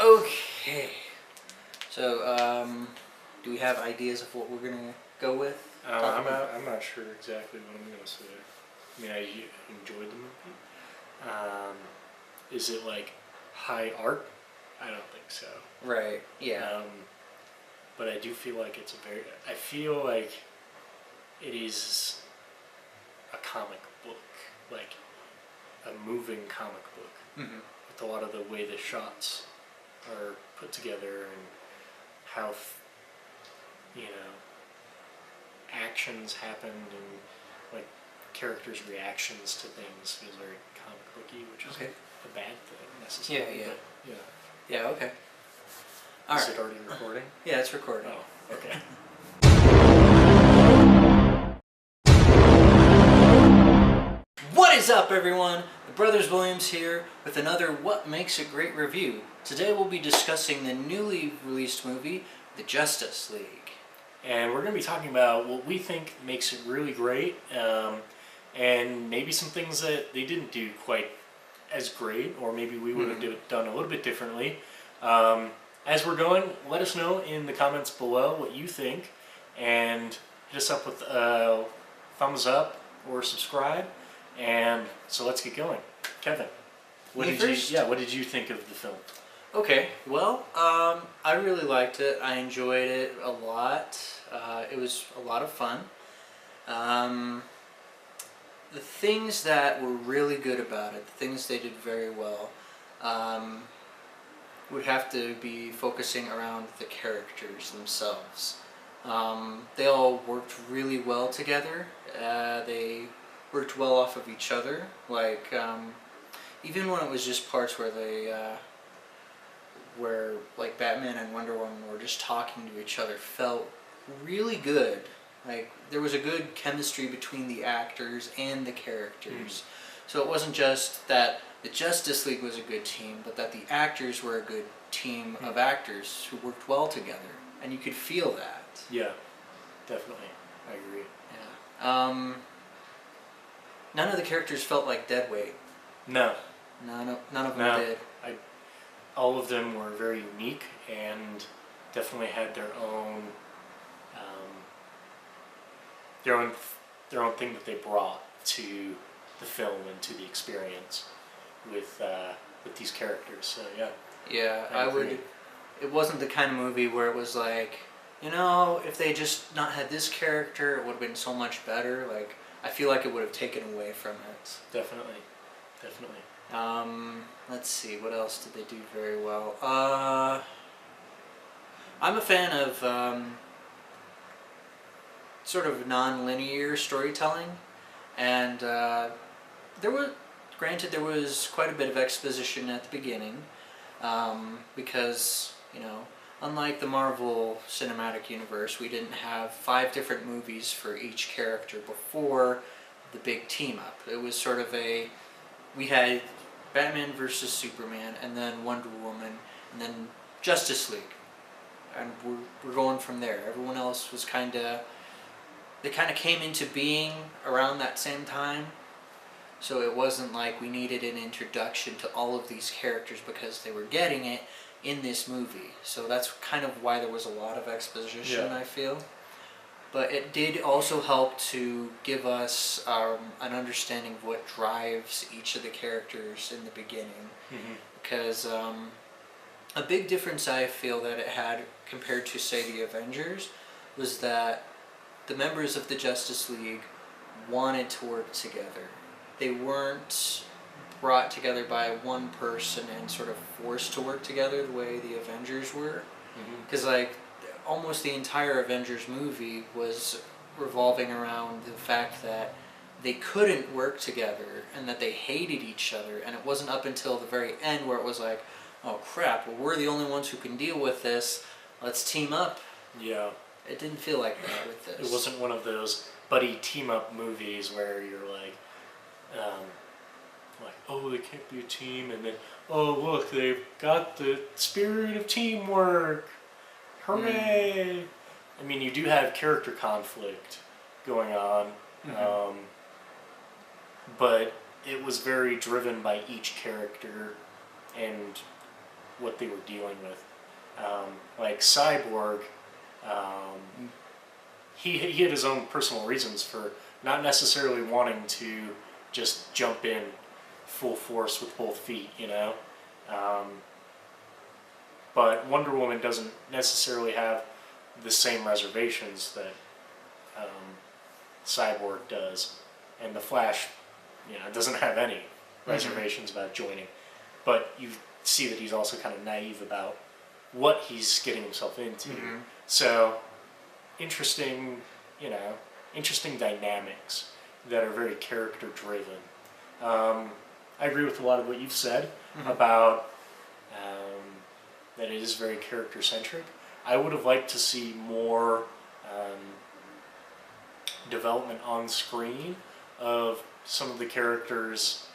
Okay. So, do we have ideas of what we're gonna go with? Talk about? I'm not sure exactly what I'm gonna say. I mean, I enjoyed the movie. Is it like high art? I don't think so. Right. Yeah. But I do feel like it's I feel like it is a comic book, like a moving comic book, Mm-hmm. with a lot of the way the shots are put together and how, actions happened and like characters' reactions to things feels very comic booky, which is Okay. a bad thing necessarily. Yeah. But, Yeah. Okay. All Is right. it already recording? Yeah, it's recording. Oh, okay. What is up, everyone? The Brothers Williams here with another What Makes It Great review. Today we'll be discussing the newly released movie, The Justice League. And we're going to be talking about what we think makes it really great, and maybe some things that they didn't do quite as great, or maybe we would have done a little bit differently. As we're going, let us know in the comments below what you think, and hit us up with a thumbs up or subscribe. And so let's get going. Kevin, what did you think of the film? Okay, well, I really liked it. I enjoyed it a lot. It was a lot of fun. The things that were really good about it, the things they did very well, would have to be focusing around the characters themselves. They all worked really well together. They worked well off of each other. Like, even when it was just parts where where like Batman and Wonder Woman were just talking to each other, felt really good. Like, there was a good chemistry between the actors and the characters. So it wasn't just that the Justice League was a good team, but that the actors were a good team of actors who worked well together, and you could feel that. Yeah, definitely. I agree. Yeah. None of the characters felt like dead weight. No. None of them did. All of them were very unique and definitely had their own thing that they brought to the film and to the experience with these characters. So yeah. Yeah, I agree. It wasn't the kind of movie where it was like, if they just not had this character, it would have been so much better. Like, I feel like it would have taken away from it. Definitely. Let's see, what else did they do very well? I'm a fan of sort of non-linear storytelling, and there was quite a bit of exposition at the beginning, because unlike the Marvel Cinematic Universe, we didn't have 5 different movies for each character before the big team up. It was sort of we had Batman versus Superman, and then Wonder Woman, and then Justice League, and we're going from there. Everyone else was they kind of came into being around that same time, so it wasn't like we needed an introduction to all of these characters because they were getting it in this movie. So that's kind of why there was a lot of exposition, I feel. But it did also help to give us an understanding of what drives each of the characters in the beginning. Because a big difference I feel that it had compared to, say, the Avengers was that the members of the Justice League wanted to work together. They weren't brought together by one person and sort of forced to work together the way the Avengers were. Because almost the entire Avengers movie was revolving around the fact that they couldn't work together and that they hated each other, and it wasn't up until the very end where it was like, oh crap, well, we're the only ones who can deal with this, let's team up. Yeah. It didn't feel like that with this. It wasn't one of those buddy team-up movies where you're like, oh, they can't be a team, and then, oh, look, they've got the spirit of teamwork. Hooray! I mean, you do have character conflict going on, but it was very driven by each character and what they were dealing with. Like Cyborg, um, he had his own personal reasons for not necessarily wanting to just jump in full force with both feet, you know. But Wonder Woman doesn't necessarily have the same reservations that Cyborg does, and the Flash, doesn't have any reservations about joining. But you see that he's also kind of naive about what he's getting himself into. Mm-hmm. So interesting, interesting dynamics that are very character driven. I agree with a lot of what you've said about that it is very character centric. I would have liked to see more development on screen of some of the characters.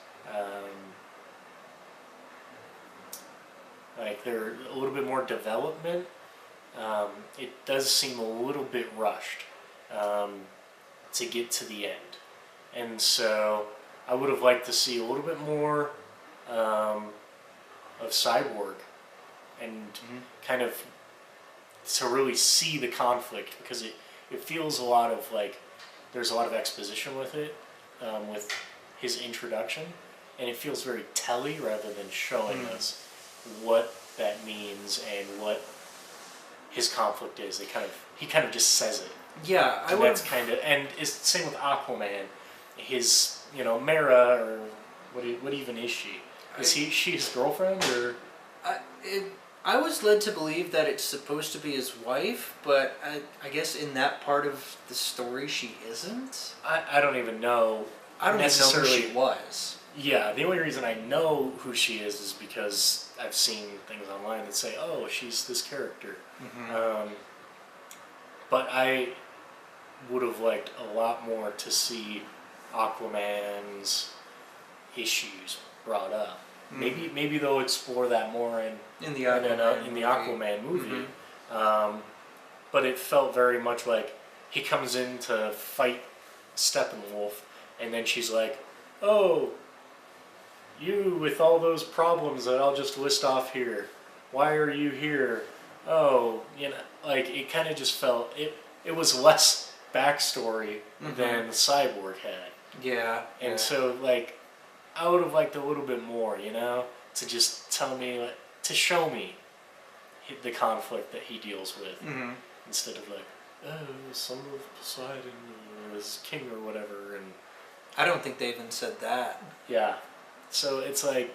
Like they're a little bit more development. It does seem a little bit rushed to get to the end, and so I would have liked to see a little bit more of Cyborg and kind of to really see the conflict, because it feels a lot of like there's a lot of exposition with it, with his introduction, and it feels very telly rather than showing us what that means and what his conflict is. He kind of just says it. Yeah, and that's kind of, and it's the same with Aquaman. His, Mera, or what even is she? Is she his girlfriend, or? I was led to believe that it's supposed to be his wife, but I guess in that part of the story she isn't. I don't even know. I don't necessarily even know who she was. Yeah, the only reason I know who she is because I've seen things online that say, "Oh, she's this character." But I would have liked a lot more to see Aquaman's issues brought up. Maybe they'll explore that more in the Aquaman movie. But it felt very much like he comes in to fight Steppenwolf, and then she's like, "Oh, you with all those problems that I'll just list off here. Why are you here? Oh, like it kind of just felt it was less backstory than Cyborg had." Yeah. And so like I would have liked a little bit more, to just tell me, to show me the conflict that he deals with, instead of like, oh, son of Poseidon is king or whatever. And I don't think they even said that. Yeah, so it's like,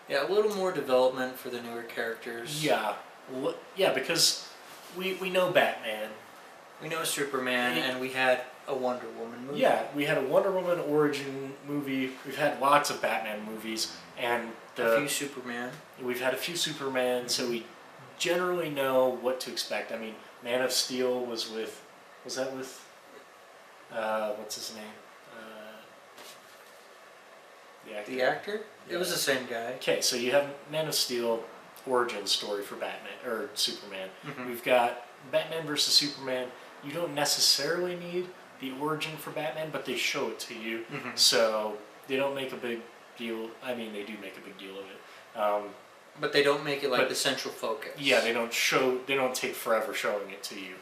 yeah, a little more development for the newer characters. Yeah, because we know Batman. We know Superman, and we had a Wonder Woman movie. Yeah, we had a Wonder Woman origin movie. We've had lots of Batman movies, and a few Superman. We've had a few Superman, so we generally know what to expect. I mean, Man of Steel was that with, what's his name? The actor. The actor? Yeah. It was the same guy. Okay, so you have Man of Steel origin story for Batman, or Superman. We've got Batman versus Superman. You don't necessarily need the origin for Batman, but they show it to you. So they don't make a big deal. I mean, they do make a big deal of it. But they don't make it like the central focus. Yeah, they don't take forever showing it to you.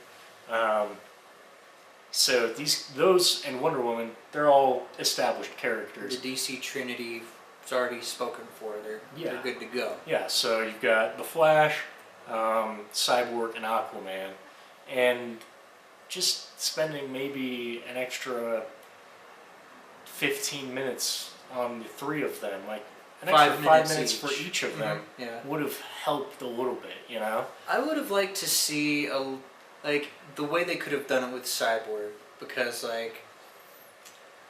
So those and Wonder Woman, they're all established characters. The DC Trinity is already spoken for. They're good to go. Yeah, so you've got the Flash, Cyborg, and Aquaman, and just spending maybe an extra 15 minutes on the three of them, like an extra 5 minutes for each of them, would have helped a little bit, I would have liked to see the way they could have done it with Cyborg, because like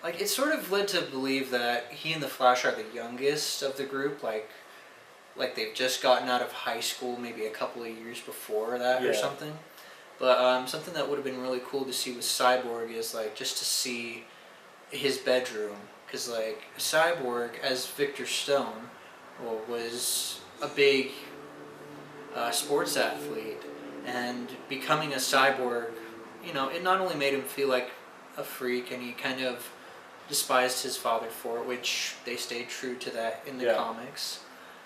it sort of led to believe that he and the Flash are the youngest of the group, like they've just gotten out of high school maybe a couple of years before that or something. But something that would have been really cool to see with Cyborg is like just to see his bedroom, because like Cyborg as Victor Stone was a big sports athlete, and becoming a cyborg, it not only made him feel like a freak, and he kind of despised his father for it, which they stayed true to that in the comics.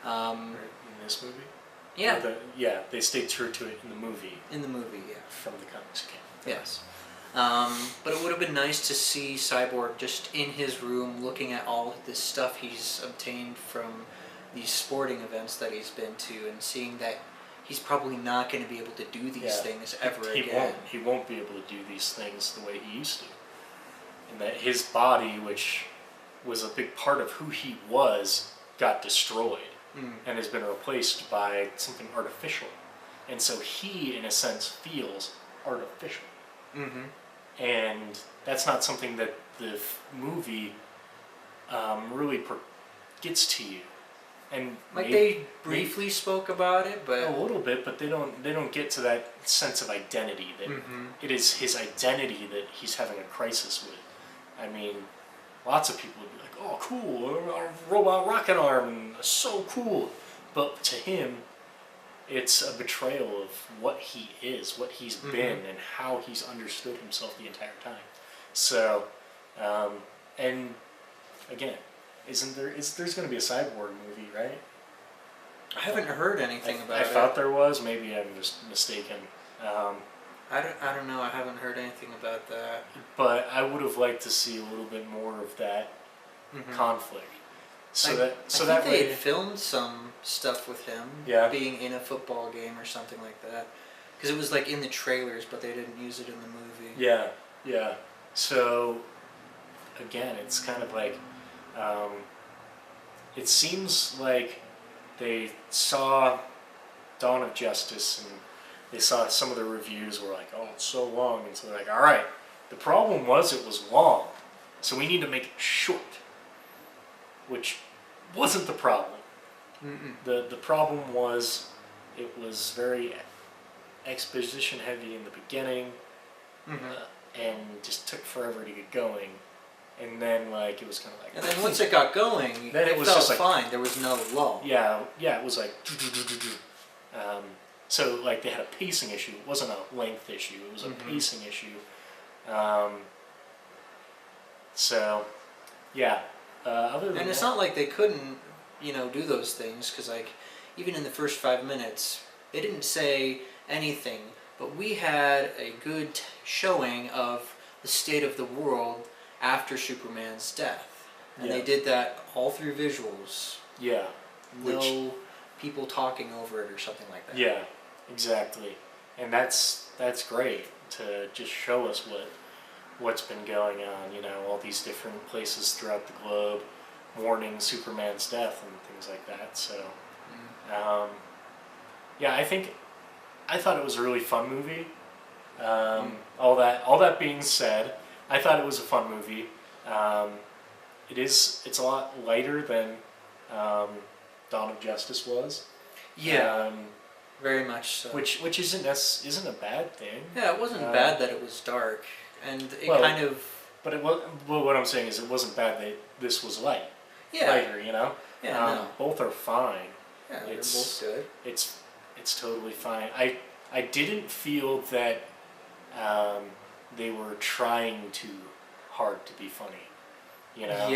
In this movie? Yeah, Yeah, they stayed true to it in the movie in the movie, yeah. from the comics account. Yes. But it would have been nice to see Cyborg just in his room looking at all of this stuff he's obtained from these sporting events that he's been to and seeing that he's probably not going to be able to do these things ever again. He won't be able to do these things the way he used to. And that his body, which was a big part of who he was, got destroyed and has been replaced by something artificial. And so he, in a sense, feels artificial. Mm-hmm. And that's not something that the movie really gets to you. And Like they briefly spoke about it, but a little bit, but they don't get to that sense of identity that it is his identity that he's having a crisis with. I mean, lots of people would be like, "Oh, cool, a robot rocket arm, so cool," but to him, it's a betrayal of what he is, what he's been, and how he's understood himself the entire time. So, and again, there's going to be a Cyborg movie, right? I haven't heard anything about it. I thought there was. Maybe I'm just mistaken. I don't know. I haven't heard anything about that. But I would have liked to see a little bit more of that conflict. I think they had filmed some stuff with him being in a football game or something like that. Because it was like in the trailers, but they didn't use it in the movie. Yeah, yeah. So, again, it's kind of like, it seems like they saw Dawn of Justice and they saw some of the reviews were like, "Oh, it's so long," and so they're like, "All right, the problem was it was long, so we need to make it short," which wasn't the problem. The problem was it was very exposition heavy in the beginning and just took forever to get going. And then, like, it was kind of like... And then once it got going, then it was felt just like, fine. There was no lull. Yeah, it was like... So, like, they had a pacing issue. It wasn't a length issue. It was a pacing issue. So, yeah. Other than and it's not like they couldn't, do those things. Because, like, even in the first 5 minutes, they didn't say anything. But we had a good showing of the state of the world after Superman's death. And they did that all through visuals. Yeah. No people talking over it or something like that. Yeah, exactly. And that's great to just show us what's been going on, all these different places throughout the globe mourning Superman's death and things like that. So, yeah, I thought it was a really fun movie. All that being said, I thought it was a fun movie. It's a lot lighter than Dawn of Justice was. Yeah, very much so. Which isn't a bad thing. Yeah, it wasn't bad that it was dark, and it kind of. But it was. Well, what I'm saying is, it wasn't bad that this was light. Yeah. Lighter, Yeah. No. Both are fine. Yeah, they're both good. It's totally fine. I didn't feel that they were trying too hard to be funny. Yeah.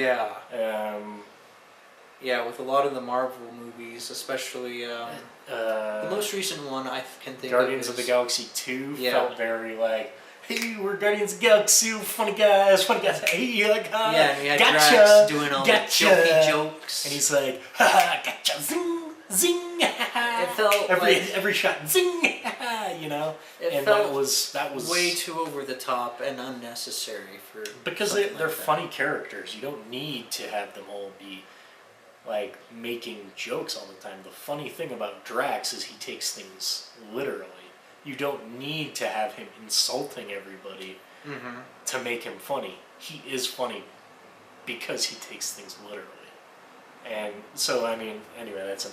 Yeah, with a lot of the Marvel movies, especially the most recent one I can think Guardians of of the Galaxy 2 felt very like, "Hey, we're Guardians of the Galaxy, funny guys, hey, like, yeah, and you had gotcha, Drax doing all the jokey jokes. And he's like, "Ha, gotcha, zing, zing, it felt every shot, zing, It felt that was way too over the top and unnecessary for because they're funny characters. You don't need to have them all be like making jokes all the time. The funny thing about Drax is he takes things literally. You don't need to have him insulting everybody to make him funny. He is funny because he takes things literally. And so, I mean, anyway, that's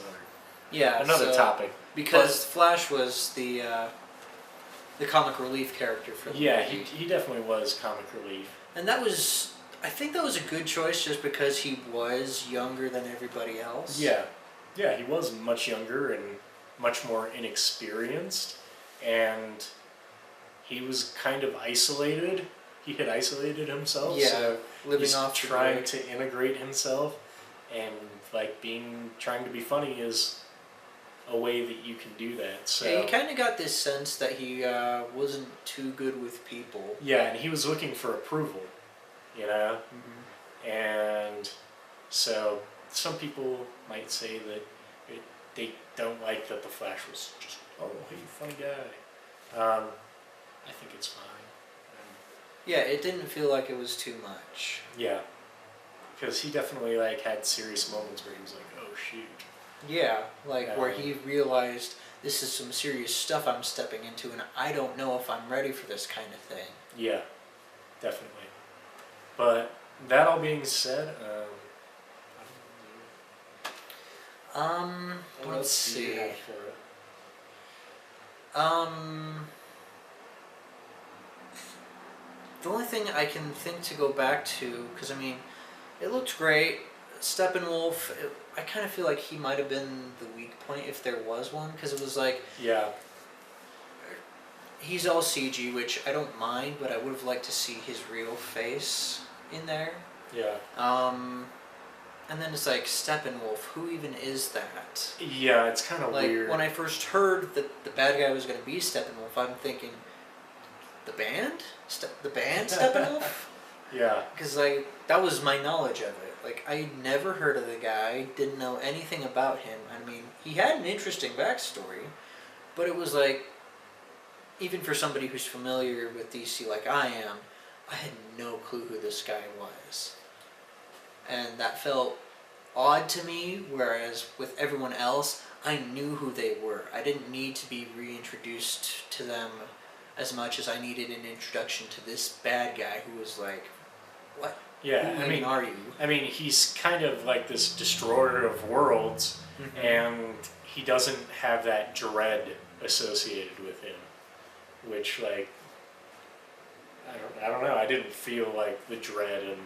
another topic. Because Flash was the comic relief character for the movie. He definitely was comic relief. And I think that was a good choice just because he was younger than everybody else. Yeah, he was much younger and much more inexperienced, and he was kind of isolated. He had isolated himself, so living he's off trying to integrate himself. and like trying to be funny is a way that you can do that. So Yeah, you kind of got this sense that he wasn't too good with people. yeah, and he was looking for approval, you know, Mm-hmm. and so some people might say that they don't like that the Flash was just, oh, hey, funny guy. I think it's fine. Yeah, it didn't feel like it was too much. Yeah, because he definitely like had serious moments where he was like, oh shoot. Yeah, like where he realized this is some serious stuff I'm stepping into, and I don't know if I'm ready for this kind of thing. Yeah, definitely. But that all being said, what Let's else do you see. have for it? The only thing I can think to go back to, because I mean, it looked great. Steppenwolf, I kind of feel like he might have been the weak point if there was one, because it was like, Yeah, he's all CG, which I don't mind, but I would have liked to see his real face in there. yeah. And then it's like, Steppenwolf, who even is that? Yeah, it's kind of Like, weird. when I first heard that the bad guy was going to be Steppenwolf, I'm thinking, the band? The band Steppenwolf? Yeah, Because, like, that was my knowledge of it. Like, I never heard of the guy, didn't know anything about him. I mean, he had an interesting backstory, but it was like, even for somebody who's familiar with DC like I am, I had no clue who this guy was. And that felt odd to me, whereas with everyone else, I knew who they were. I didn't need to be reintroduced to them as much as I needed an introduction to this bad guy who was like, what? yeah. Who I even mean, are you? he's kind of like this destroyer of worlds, Mm-hmm. and he doesn't have that dread associated with him, which like I don't know. I didn't feel like the dread and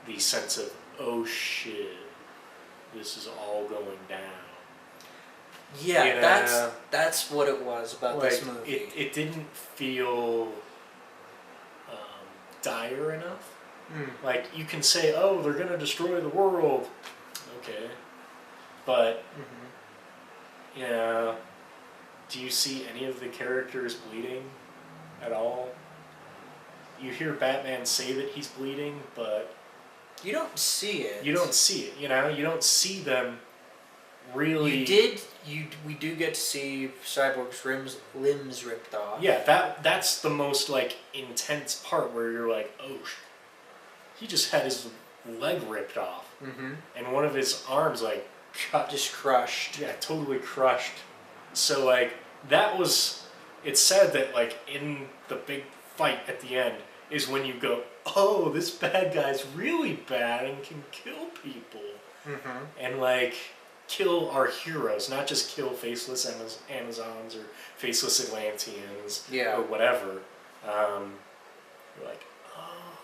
the sense of oh shit, this is all going down. Yeah, You know, that's what it was about like this movie. it didn't feel dire enough. Mm. Like you can say, oh, they're gonna destroy the world, okay, but Mm-hmm. you know, do you see any of the characters bleeding at all? You hear Batman say that he's bleeding, but You don't see it. you don't see it. You know, you don't see them really. We do get to see Cyborg's limbs ripped off. Yeah, that's the most like intense part where you're like, oh, he just had his leg ripped off, Mm-hmm. and one of his arms like cut. Just crushed. Yeah, totally crushed. So like that was. It's sad that like in the big fight at the end is when you go, oh, this bad guy's really bad and can kill people, Mm-hmm. and like kill our heroes, not just kill faceless Amazons or faceless Atlanteans Yeah. or whatever. You're like, oh.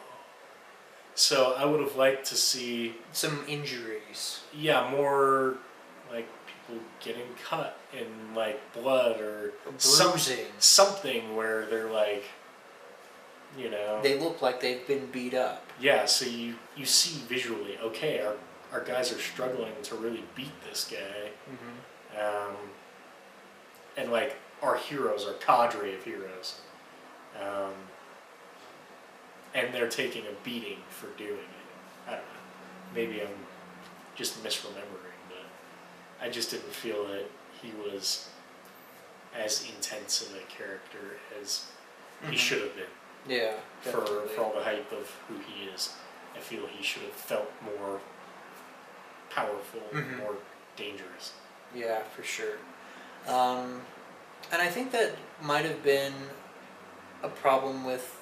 So I would have liked to see, Some injuries. yeah, more like people getting cut in like blood or Bruising. something where they're like, you know, They look like they've been beat up. yeah. So you see visually, okay, our guys are struggling to really beat this guy. Mm-hmm. And like our heroes, our cadre of heroes, and they're taking a beating for doing it. I don't know. Maybe I'm just misremembering, but I just didn't feel that he was as intense of a character as he Mhm. should have been Yeah. for Definitely. all the hype of who he is. I feel he should have felt more powerful, Mhm. more dangerous. Yeah, for sure. And I think that might have been a problem with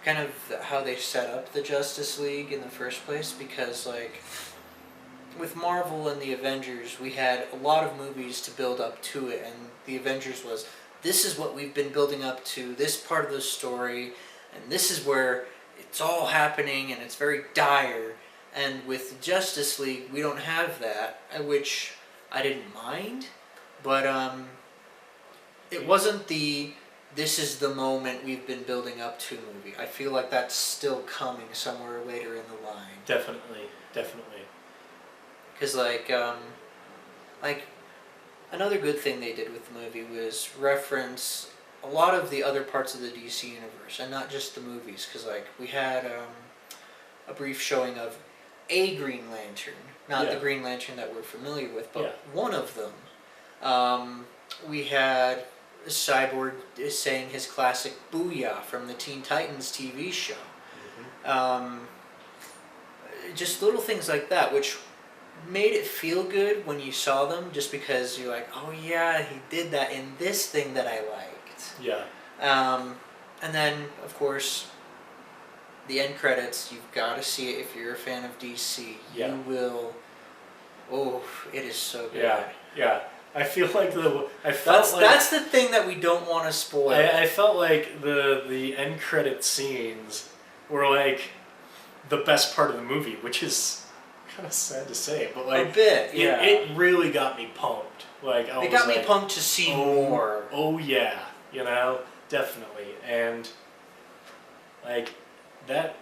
kind of how they set up the Justice League in the first place, because like with Marvel and the Avengers, we had a lot of movies to build up to it, and the Avengers was, this is what we've been building up to, this part of the story, and this is where it's all happening, and it's very dire. And with Justice League, we don't have that, which I didn't mind, but it wasn't this is the moment we've been building up to movie. I feel like that's still coming somewhere later in the line. Definitely, definitely. because like another good thing they did with the movie was reference a lot of the other parts of the DC universe, and not just the movies. Because like we had a brief showing of a Green Lantern, not the Green Lantern that we're familiar with, but one of them. We had Cyborg saying his classic "Booyah" from the Teen Titans TV show. Just little things like that, which made it feel good when you saw them, just because you're like, oh yeah, he did that in this thing that I liked. Yeah. And then, of course, the end credits, you've got to see it if you're a fan of DC. Yeah. You will. Oh, it is so good. Yeah, yeah. I feel like that's the thing that we don't want to spoil. I felt like the end credit scenes were like the best part of the movie, which is kind of sad to say, but like a bit, yeah. It really got me pumped. Like it got me pumped to see more. Oh yeah, definitely, and like that.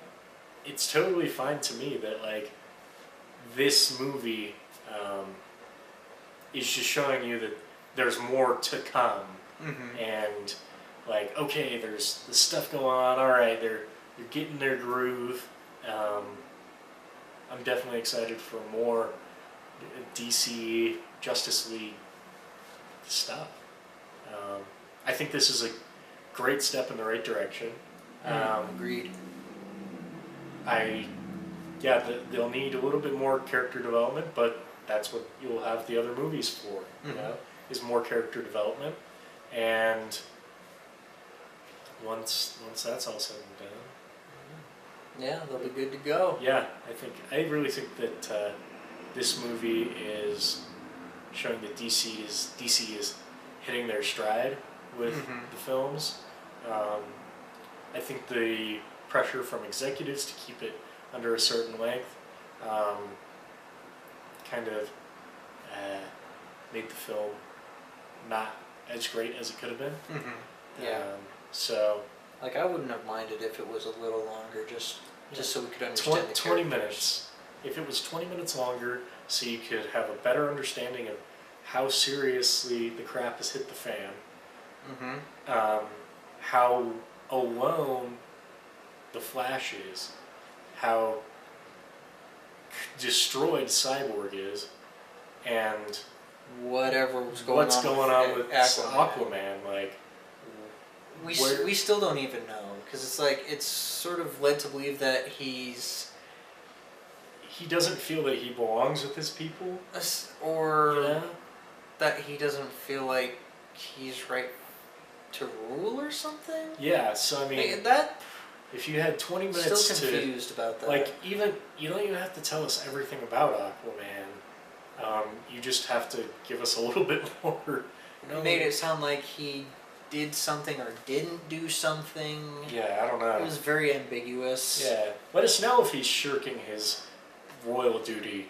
It's totally fine to me that like this movie is just showing you that there's more to come, and like okay, there's this stuff going on. All right, they're getting their groove. I'm definitely excited for more DC Justice League stuff. I think this is a great step in the right direction. Agreed. They'll need a little bit more character development, but that's what you'll have the other movies for. Is more character development, and once that's all said and done. Yeah, they'll be good to go. Yeah, I really think that this movie is showing that DC is hitting their stride with the films. I think the pressure from executives to keep it under a certain length kind of made the film not as great as it could have been. So like I wouldn't have minded if it was a little longer, just so we could understand the 20 minutes. If it was 20 minutes longer, so you could have a better understanding of how seriously the crap has hit the fan, how alone the Flash is, how destroyed Cyborg is, and what's going on with Aquaman. Like we still don't even know, because it's like it's sort of led to believe that he doesn't feel that he belongs with his people, or that he doesn't feel like he's right to rule or something. Yeah, so I mean that. If you had 20 minutes still confused about that. Like even you don't even have to tell us everything about Aquaman. You just have to give us a little bit more. It made it sound like he did something or didn't do something. Yeah, I don't know. It was very ambiguous. Yeah, let us know if he's shirking his royal duty.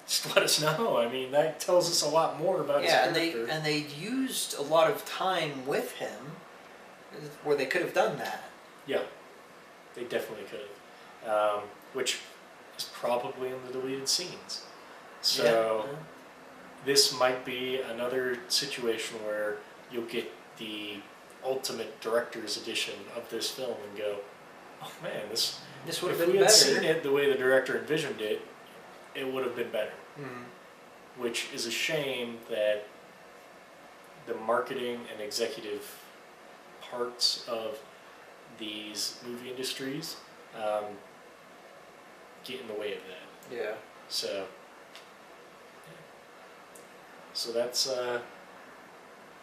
Just let us know. I mean, that tells us a lot more about his character. and they used a lot of time with him, where they could have done that. Yeah, they definitely could have, which is probably in the deleted scenes. So this might be another situation where you'll get the ultimate director's edition of this film and go, oh man, this would have been better. If we had seen it the way the director envisioned it, it would have been better. Which is a shame that the marketing and executive parts of these movie industries get in the way of that. Yeah. So that's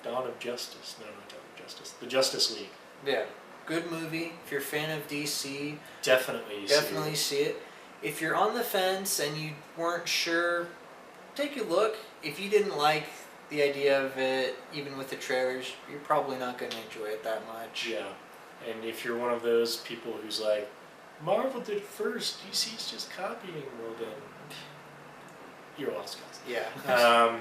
Dawn of Justice. No, not Dawn of Justice. The Justice League. Yeah. Good movie. If you're a fan of DC, definitely see it. If you're on the fence and you weren't sure, take a look. If you didn't like the idea of it, even with the trailers, you're probably not going to enjoy it that much. Yeah. And if you're one of those people who's like, Marvel did it first, DC's just copying, well then, you're lost, guys. Yeah.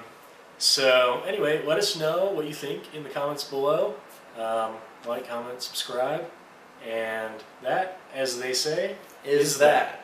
So anyway, let us know what you think in the comments below. Like, comment, subscribe, and that, as they say, is that.